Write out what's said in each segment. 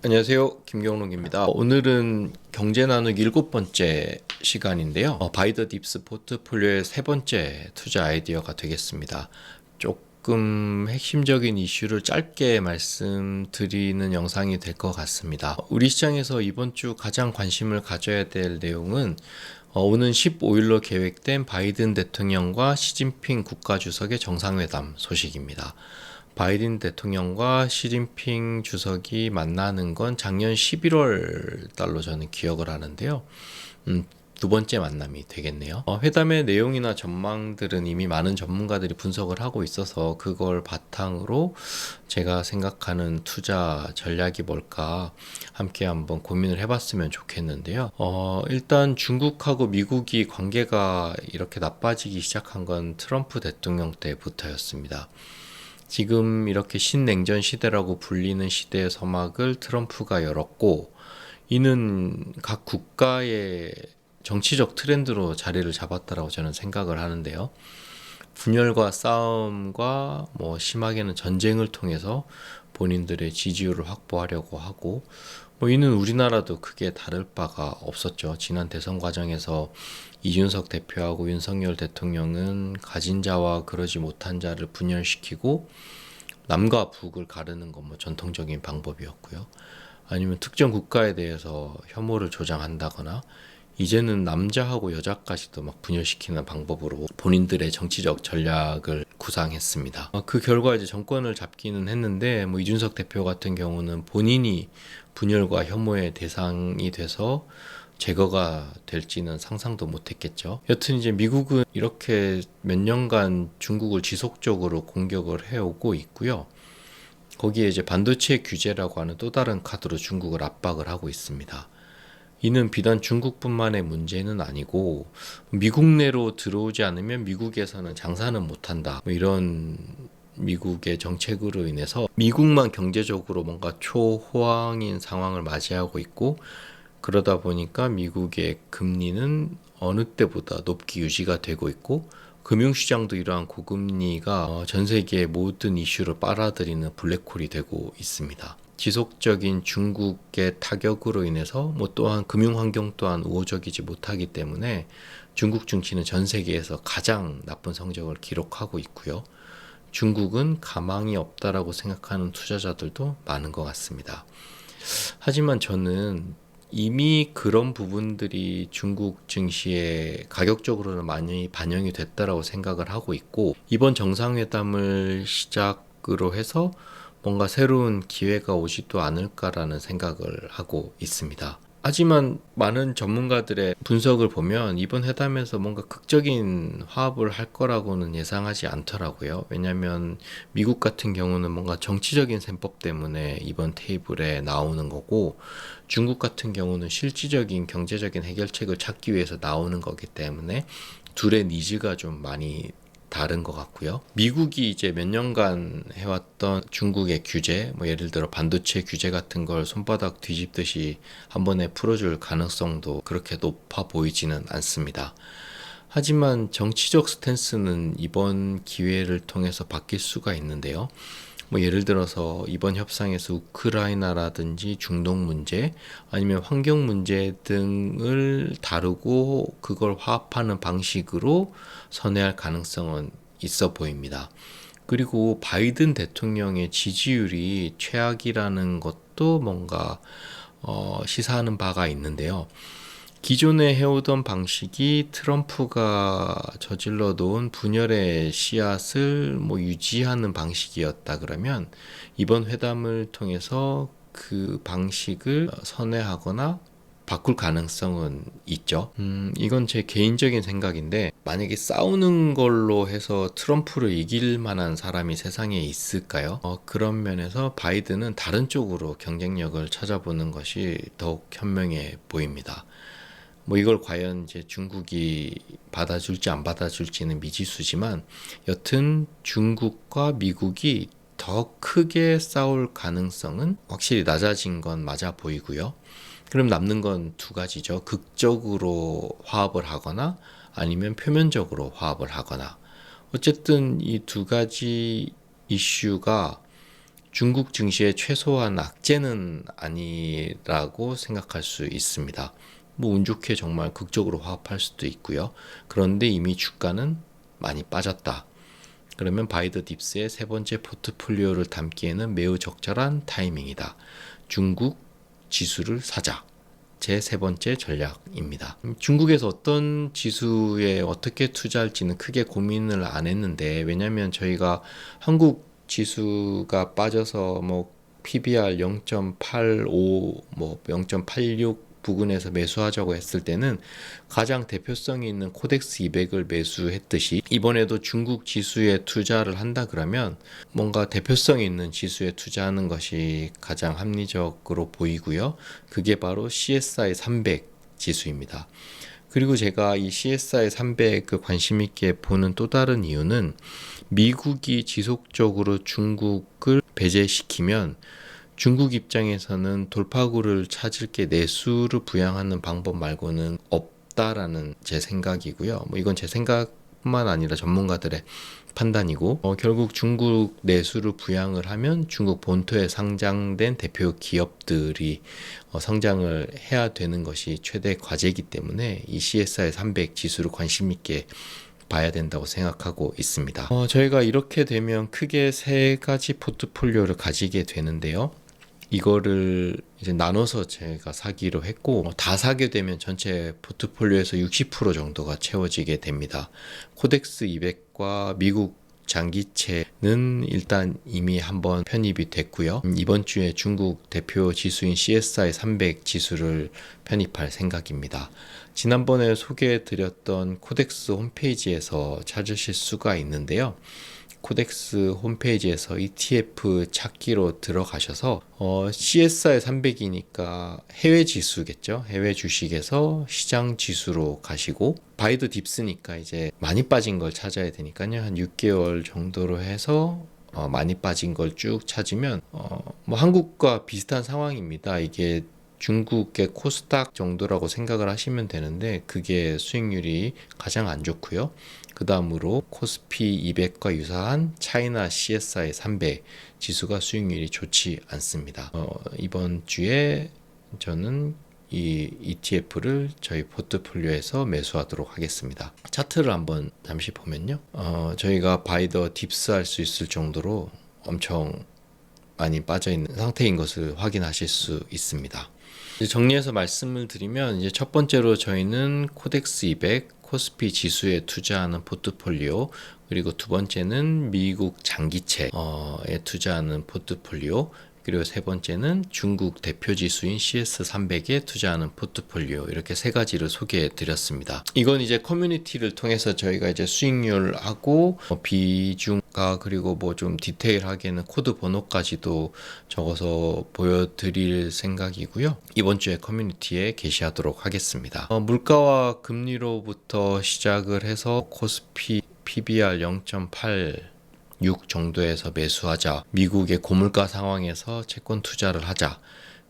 안녕하세요. 김경록입니다. 오늘은 경제 나누기 7번째 시간인데요. 바이 더 딥스 포트폴리오의 세 번째 투자 아이디어가 되겠습니다. 조금 핵심적인 이슈를 짧게 말씀드리는 영상이 될 것 같습니다. 우리 시장에서 이번 주 가장 관심을 가져야 될 내용은 오는 15일로 계획된 바이든 대통령과 시진핑 국가주석의 정상회담 소식입니다. 바이든 대통령과 시진핑 주석이 만나는 건 작년 11월 달로 저는 기억을 하는데요. 두 번째 만남이 되겠네요. 회담의 내용이나 전망들은 이미 많은 전문가들이 분석을 하고 있어서 그걸 바탕으로 제가 생각하는 투자 전략이 뭘까 함께 한번 고민을 해봤으면 좋겠는데요. 일단 중국하고 미국이 관계가 이렇게 나빠지기 시작한 건 트럼프 대통령 때부터였습니다. 지금 이렇게 신냉전 시대라고 불리는 시대의 서막을 트럼프가 열었고, 이는 각 국가의 정치적 트렌드로 자리를 잡았다라고 저는 생각을 하는데요. 분열과 싸움과 심하게는 전쟁을 통해서 본인들의 지지율을 확보하려고 하고, 이는 우리나라도 크게 다를 바가 없었죠. 지난 대선 과정에서 이준석 대표하고 윤석열 대통령은 가진 자와 그러지 못한 자를 분열시키고 남과 북을 가르는 건 전통적인 방법이었고요. 아니면 특정 국가에 대해서 혐오를 조장한다거나 이제는 남자하고 여자까지도 분열시키는 방법으로 본인들의 정치적 전략을 구상했습니다. 그 결과 이제 정권을 잡기는 했는데 이준석 대표 같은 경우는 본인이 분열과 혐오의 대상이 돼서 제거가 될지는 상상도 못했겠죠. 여튼 이제 미국은 이렇게 몇 년간 중국을 지속적으로 공격을 해오고 있고요. 거기에 이제 반도체 규제라고 하는 또 다른 카드로 중국을 압박을 하고 있습니다. 이는 비단 중국뿐만의 문제는 아니고 미국 내로 들어오지 않으면 미국에서는 장사는 못한다. 이런 미국의 정책으로 인해서 미국만 경제적으로 뭔가 초호황인 상황을 맞이하고 있고, 그러다 보니까 미국의 금리는 어느 때보다 높게 유지가 되고 있고, 금융시장도 이러한 고금리가 전 세계의 모든 이슈를 빨아들이는 블랙홀이 되고 있습니다. 지속적인 중국의 타격으로 인해서 또한 금융환경 또한 우호적이지 못하기 때문에 중국 증시는 전 세계에서 가장 나쁜 성적을 기록하고 있고요. 중국은 가망이 없다라고 생각하는 투자자들도 많은 것 같습니다. 하지만 저는 이미 그런 부분들이 중국 증시에 가격적으로는 많이 반영이 됐다라고 생각을 하고 있고, 이번 정상회담을 시작으로 해서 뭔가 새로운 기회가 오지도 않을까라는 생각을 하고 있습니다. 하지만 많은 전문가들의 분석을 보면 이번 회담에서 뭔가 극적인 화합을 할 거라고는 예상하지 않더라고요. 왜냐하면 미국 같은 경우는 뭔가 정치적인 셈법 때문에 이번 테이블에 나오는 거고, 중국 같은 경우는 실질적인 경제적인 해결책을 찾기 위해서 나오는 거기 때문에 둘의 니즈가 좀 많이 다른 것 같고요. 미국이 이제 몇 년간 해왔던 중국의 규제, 예를 들어 반도체 규제 같은 걸 손바닥 뒤집듯이 한 번에 풀어줄 가능성도 그렇게 높아 보이지는 않습니다. 하지만 정치적 스탠스는 이번 기회를 통해서 바뀔 수가 있는데요. 예를 들어서 이번 협상에서 우크라이나라든지 중동 문제 아니면 환경 문제 등을 다루고 그걸 화합하는 방식으로 선회할 가능성은 있어 보입니다. 그리고 바이든 대통령의 지지율이 최악이라는 것도 뭔가 시사하는 바가 있는데요. 기존에 해오던 방식이 트럼프가 저질러 놓은 분열의 씨앗을 유지하는 방식이었다 그러면 이번 회담을 통해서 그 방식을 선회하거나 바꿀 가능성은 있죠. 이건 제 개인적인 생각인데, 만약에 싸우는 걸로 해서 트럼프를 이길 만한 사람이 세상에 있을까요? 그런 면에서 바이든은 다른 쪽으로 경쟁력을 찾아보는 것이 더욱 현명해 보입니다. 이걸 과연 이제 중국이 받아줄지 안 받아줄지는 미지수지만, 여튼 중국과 미국이 더 크게 싸울 가능성은 확실히 낮아진 건 맞아 보이고요. 그럼 남는 건 두 가지죠. 극적으로 화합을 하거나 아니면 표면적으로 화합을 하거나. 어쨌든 이 두 가지 이슈가 중국 증시의 최소한 악재는 아니라고 생각할 수 있습니다. 뭐 운 좋게 정말 극적으로 화합할 수도 있고요. 그런데 이미 주가는 많이 빠졌다. 그러면 바이더 딥스의 세 번째 포트폴리오를 담기에는 매우 적절한 타이밍이다. 중국 지수를 사자. 제 세 번째 전략입니다. 중국에서 어떤 지수에 어떻게 투자할지는 크게 고민을 안 했는데, 왜냐면 저희가 한국 지수가 빠져서 뭐 PBR 0.85, 뭐 0.86 부근에서 매수하자고 했을 때는 가장 대표성이 있는 코덱스 200을 매수했듯이, 이번에도 중국 지수에 투자를 한다 그러면 뭔가 대표성이 있는 지수에 투자하는 것이 가장 합리적으로 보이고요. 그게 바로 CSI 300 지수입니다. 그리고 제가 이 CSI 300을 관심 있게 보는 또 다른 이유는, 미국이 지속적으로 중국을 배제시키면 중국 입장에서는 돌파구를 찾을 게 내수를 부양하는 방법 말고는 없다라는 제 생각이고요. 뭐 이건 제 생각뿐만 아니라 전문가들의 판단이고, 결국 중국 내수를 부양을 하면 중국 본토에 상장된 대표 기업들이 성장을 해야 되는 것이 최대 과제이기 때문에 이 CSI 300 지수를 관심 있게 봐야 된다고 생각하고 있습니다. 저희가 이렇게 되면 크게 세 가지 포트폴리오를 가지게 되는데요. 이거를 이제 나눠서 제가 사기로 했고, 다 사게 되면 전체 포트폴리오에서 60% 정도가 채워지게 됩니다. 코덱스 200과 미국 장기채는 일단 이미 한번 편입이 됐고요. 이번 주에 중국 대표 지수인 CSI 300 지수를 편입할 생각입니다. 지난번에 소개해드렸던 코덱스 홈페이지에서 찾으실 수가 있는데요. 코덱스 홈페이지에서 ETF 찾기로 들어가셔서 CSI 300이니까 해외 지수겠죠. 해외 주식에서 시장 지수로 가시고, 바이더 딥스니까 이제 많이 빠진 걸 찾아야 되니까요. 한 6개월 정도로 해서 많이 빠진 걸 쭉 찾으면 뭐 한국과 비슷한 상황입니다. 이게 중국의 코스닥 정도라고 생각을 하시면 되는데, 그게 수익률이 가장 안 좋고요. 그 다음으로 코스피 200과 유사한 차이나 CSI 300 지수가 수익률이 좋지 않습니다. 이번 주에 저는 이 ETF를 저희 포트폴리오에서 매수하도록 하겠습니다. 차트를 한번 잠시 보면요. 저희가 바이더 딥스 할 수 있을 정도로 엄청 많이 빠져있는 상태인 것을 확인하실 수 있습니다. 정리해서 말씀을 드리면, 이제 첫 번째로 저희는 코덱스 200, 코스피 지수에 투자하는 포트폴리오, 그리고 두 번째는 미국 장기채에 투자하는 포트폴리오, 그리고 세 번째는 중국 대표 지수인 CS300에 투자하는 포트폴리오, 이렇게 세 가지를 소개해 드렸습니다. 이건 이제 커뮤니티를 통해서 저희가 이제 수익률하고 비중가, 그리고 뭐 좀 디테일하게는 코드 번호까지도 적어서 보여드릴 생각이고요. 이번 주에 커뮤니티에 게시하도록 하겠습니다. 물가와 금리로부터 시작을 해서 코스피 PBR 0.8 6 정도에서 매수하자, 미국의 고물가 상황에서 채권 투자를 하자,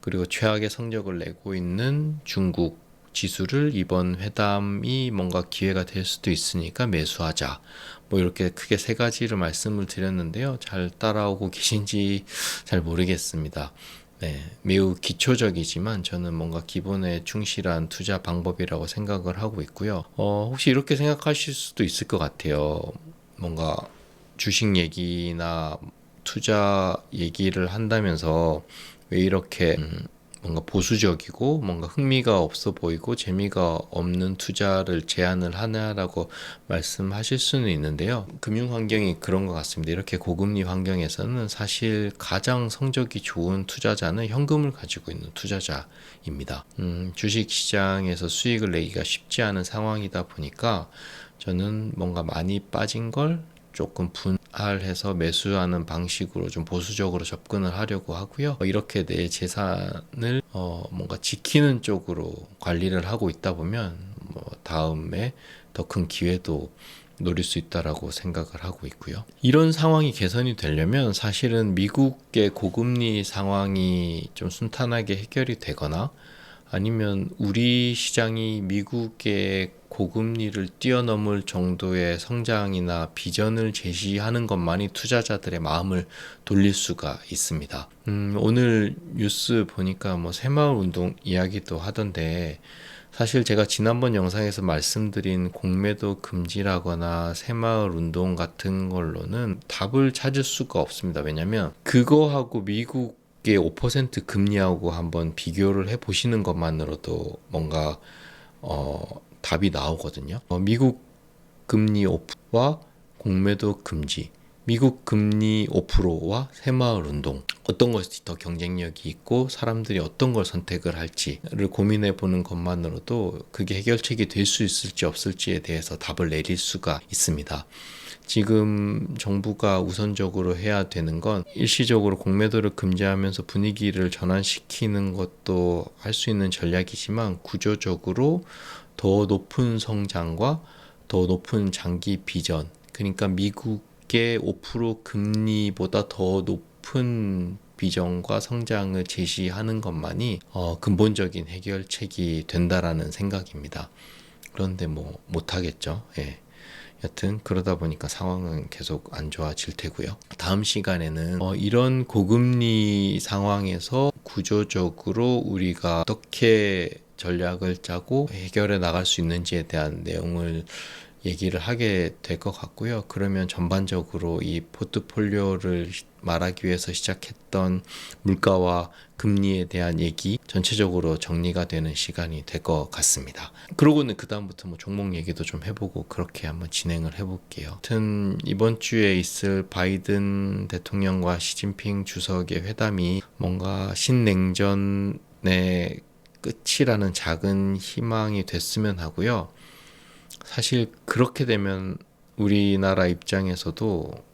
그리고 최악의 성적을 내고 있는 중국 지수를 이번 회담이 뭔가 기회가 될 수도 있으니까 매수하자, 뭐 이렇게 크게 세 가지를 말씀을 드렸는데요. 잘 따라오고 계신지 잘 모르겠습니다. 네, 매우 기초적이지만 저는 뭔가 기본에 충실한 투자 방법이라고 생각을 하고 있고요. 혹시 이렇게 생각하실 수도 있을 것 같아요. 뭔가 주식 얘기나 투자 얘기를 한다면서 왜 이렇게 뭔가 보수적이고 뭔가 흥미가 없어 보이고 재미가 없는 투자를 제안을 하냐라고 말씀하실 수는 있는데요. 금융 환경이 그런 것 같습니다. 이렇게 고금리 환경에서는 사실 가장 성적이 좋은 투자자는 현금을 가지고 있는 투자자입니다. 주식 시장에서 수익을 내기가 쉽지 않은 상황이다 보니까 저는 뭔가 많이 빠진 걸 조금 분할해서 매수하는 방식으로 좀 보수적으로 접근을 하려고 하고요. 이렇게 내 재산을 뭔가 지키는 쪽으로 관리를 하고 있다 보면 뭐 다음에 더 큰 기회도 노릴 수 있다라고 생각을 하고 있고요. 이런 상황이 개선이 되려면 사실은 미국의 고금리 상황이 좀 순탄하게 해결이 되거나, 아니면 우리 시장이 미국의 고금리를 뛰어넘을 정도의 성장이나 비전을 제시하는 것만이 투자자들의 마음을 돌릴 수가 있습니다. 오늘 뉴스 보니까 뭐 새마을 운동 이야기도 하던데, 사실 제가 지난번 영상에서 말씀드린 공매도 금지라거나 새마을 운동 같은 걸로는 답을 찾을 수가 없습니다. 왜냐면 그거하고 미국의 5% 금리하고 한번 비교를 해 보시는 것만으로도 뭔가 답이 나오거든요. 미국 금리 5%와 공매도 금지, 미국 금리 5%와 새마을 운동, 어떤 것이 더 경쟁력이 있고 사람들이 어떤 걸 선택을 할지를 고민해 보는 것만으로도 그게 해결책이 될 수 있을지 없을지에 대해서 답을 내릴 수가 있습니다. 지금 정부가 우선적으로 해야 되는 건 일시적으로 공매도를 금지하면서 분위기를 전환시키는 것도 할 수 있는 전략이지만, 구조적으로 더 높은 성장과 더 높은 장기 비전, 그러니까 미국의 5% 금리보다 더 높은 비전과 성장을 제시하는 것만이 근본적인 해결책이 된다라는 생각입니다. 그런데 뭐 못하겠죠. 예. 여튼 그러다 보니까 상황은 계속 안 좋아질 테고요. 다음 시간에는 이런 고금리 상황에서 구조적으로 우리가 어떻게 전략을 짜고 해결해 나갈 수 있는지에 대한 내용을 얘기를 하게 될 것 같고요. 그러면 전반적으로 이 포트폴리오를 말하기 위해서 시작했던 물가와 금리에 대한 얘기 전체적으로 정리가 되는 시간이 될 것 같습니다. 그러고는 그 다음부터 뭐 종목 얘기도 좀 해보고 그렇게 한번 진행을 해볼게요. 하여튼 이번 주에 있을 바이든 대통령과 시진핑 주석의 회담이 뭔가 신냉전의 끝이라는 작은 희망이 됐으면 하고요. 사실 그렇게 되면 우리나라 입장에서도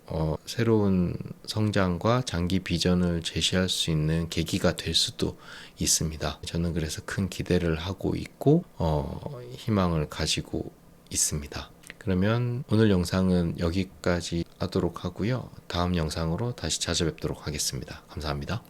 새로운 성장과 장기 비전을 제시할 수 있는 계기가 될 수도 있습니다. 저는 그래서 큰 기대를 하고 있고 희망을 가지고 있습니다. 그러면 오늘 영상은 여기까지 하도록 하고요. 다음 영상으로 다시 찾아뵙도록 하겠습니다. 감사합니다.